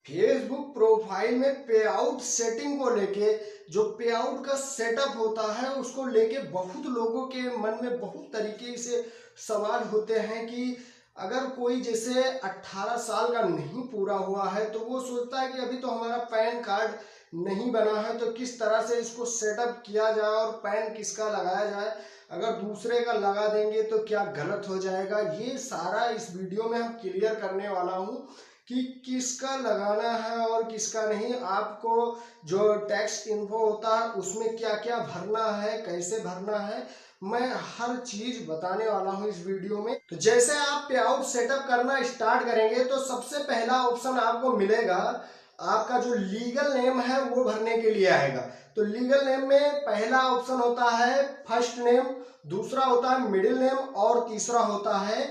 Facebook profile में पे out setting को लेके जो पे आउट का सेटअप होता है उसको लेके बहुत लोगों के मन में बहुत तरीके से सवाल होते हैं कि अगर कोई जैसे 18 साल का नहीं पूरा हुआ है तो वो सोचता है कि अभी तो हमारा पैन कार्ड नहीं बना है तो किस तरह से इसको सेटअप किया जाए और पैन किसका लगाया जाए, अगर दूसरे का लगा देंगे तो क्या गलत हो जाएगा। ये सारा इस वीडियो में हम क्लियर करने वाला हूँ कि किसका लगाना है और किसका नहीं। आपको जो टैक्स इन्फो होता है उसमें क्या क्या भरना है, कैसे भरना है, मैं हर चीज बताने वाला हूं इस वीडियो में। तो जैसे आप पे आउट सेटअप करना स्टार्ट करेंगे तो सबसे पहला ऑप्शन आपको मिलेगा, आपका जो लीगल नेम है वो भरने के लिए आएगा। तो लीगल नेम में पहला ऑप्शन होता है फर्स्ट नेम, दूसरा होता है मिडिल नेम और तीसरा होता है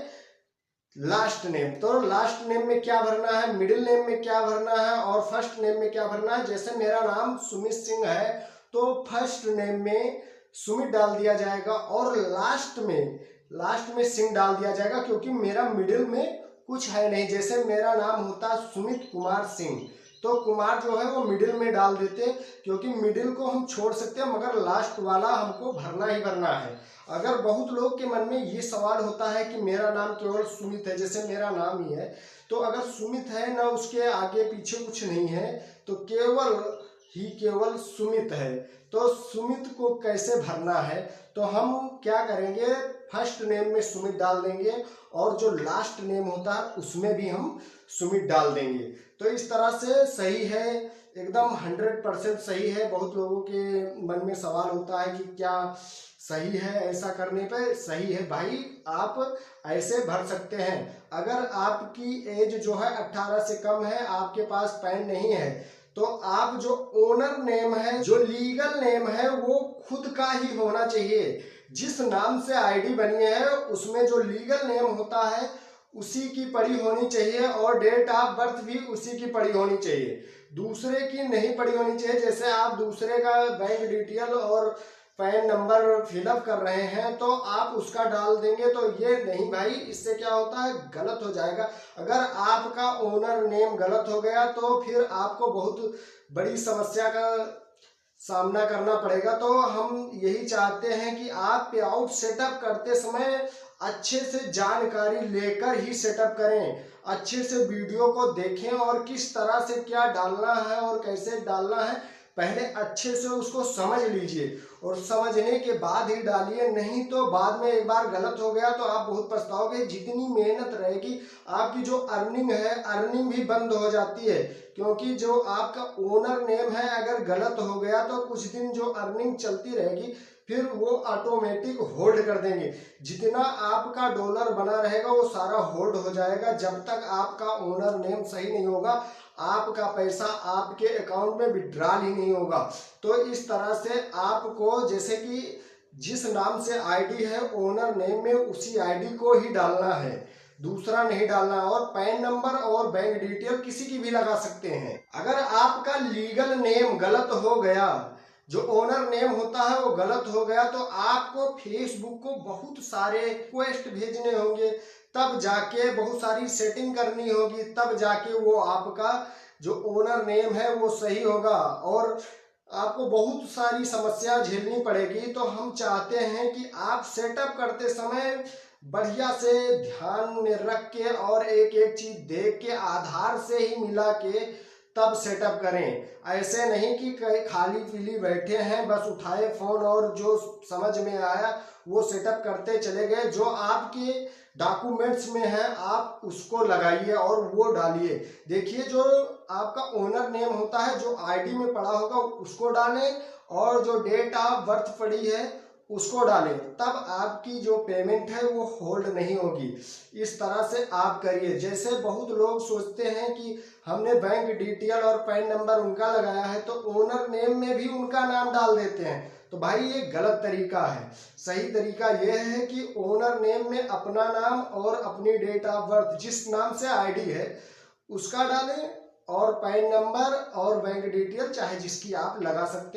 लास्ट नेम। तो लास्ट नेम में क्या भरना है, मिडिल नेम में क्या भरना है और फर्स्ट नेम में क्या भरना है। जैसे मेरा नाम सुमित सिंह है तो फर्स्ट नेम में सुमित डाल दिया जाएगा और लास्ट में सिंह डाल दिया जाएगा, क्योंकि मेरा मिडिल में कुछ है नहीं। जैसे मेरा नाम होता है सुमित कुमार सिंह तो कुमार जो है वो मिडिल में डाल देते, क्योंकि मिडिल को हम छोड़ सकते हैं मगर लास्ट वाला हमको भरना ही भरना है। अगर बहुत लोग के मन में ये सवाल होता है कि मेरा नाम केवल सुमित है, जैसे मेरा नाम ही है, तो अगर सुमित है ना उसके आगे पीछे कुछ नहीं है तो केवल सुमित है, तो सुमित को कैसे भरना है। तो हम क्या करेंगे, फर्स्ट नेम में सुमित डाल देंगे और जो लास्ट नेम होता है उसमें भी हम सुमित डाल देंगे। तो इस तरह से सही है, एकदम 100% सही है। बहुत लोगों के मन में सवाल होता है कि क्या सही है, ऐसा करने पे सही है भाई, आप ऐसे भर सकते हैं। अगर आपकी एज जो है 18 से कम है, आपके पास पैन नहीं है, तो आप जो ओनर नेम है, जो लीगल नेम है वो खुद का ही होना चाहिए। जिस नाम से आईडी बनी है उसमें जो लीगल नेम होता है उसी की पड़ी होनी चाहिए और डेट ऑफ बर्थ भी उसी की पड़ी होनी चाहिए, दूसरे की नहीं पड़ी होनी चाहिए। जैसे आप दूसरे का बैंक डिटेल और पैन नंबर फिलअप कर रहे हैं तो आप उसका डाल देंगे तो ये नहीं भाई, इससे क्या होता है गलत हो जाएगा। अगर आपका ओनर नेम गलत हो गया तो फिर आपको बहुत बड़ी समस्या का सामना करना पड़ेगा। तो हम यही चाहते हैं कि आप पे आउट सेटअप करते समय अच्छे से जानकारी लेकर ही सेटअप करें, अच्छे से वीडियो को देखें और किस तरह से क्या डालना है और कैसे डालना है पहले अच्छे से उसको समझ लीजिए और समझने के बाद ही डालिए, नहीं तो बाद में एक बार गलत हो गया तो आप बहुत पछताओगे। जितनी मेहनत रहेगी आपकी जो अर्निंग है, अर्निंग भी बंद हो जाती है, क्योंकि जो आपका ओनर नेम है अगर गलत हो गया तो कुछ दिन जो अर्निंग चलती रहेगी फिर वो ऑटोमेटिक होल्ड कर देंगे। जितना आपका डॉलर बना रहेगा वो सारा होल्ड हो जाएगा। जब तक आपका ओनर नेम सही नहीं होगा आपका पैसा आपके अकाउंट में विड्रॉल ही नहीं होगा। तो इस तरह से आपको जैसे कि जिस नाम से आईडी है ओनर नेम में उसी आईडी को ही डालना है, दूसरा नहीं डालना। और पैन नंबर और बैंक डिटेल किसी की भी लगा सकते हैं। अगर आपका लीगल नेम गलत हो गया, जो ओनर नेम होता है वो गलत हो गया, तो आपको फेसबुक को बहुत सारे रिक्वेस्ट भेजने होंगे, तब जाके बहुत सारी सेटिंग करनी होगी, तब जाके वो आपका जो ओनर नेम है वो सही होगा और आपको बहुत सारी समस्या झेलनी पड़ेगी। तो हम चाहते हैं कि आप सेटअप करते समय बढ़िया से ध्यान में रख के और एक एक चीज देख के आधार से ही मिला के तब सेटअप करें। ऐसे नहीं कि कहीं खाली पीली बैठे हैं बस उठाए फोन और जो समझ में आया वो सेटअप करते चले गए। जो आपके डॉक्यूमेंट्स में है आप उसको लगाइए और वो डालिए। देखिए जो आपका ओनर नेम होता है जो आईडी में पड़ा होगा उसको डालें और जो डेट ऑफ बर्थ पड़ी है उसको डालें, तब आपकी जो पेमेंट है वो होल्ड नहीं होगी। इस तरह से आप करिए। जैसे बहुत लोग सोचते हैं कि हमने बैंक डिटेल और पैन नंबर उनका लगाया है तो ओनर नेम में भी उनका नाम डाल देते हैं, तो भाई ये गलत तरीका है। सही तरीका ये है कि ओनर नेम में अपना नाम और अपनी डेट ऑफ बर्थ जिस नाम से आईडी है उसका डालें और पैन नंबर और बैंक डिटेल चाहे जिसकी आप लगा सकते हैं।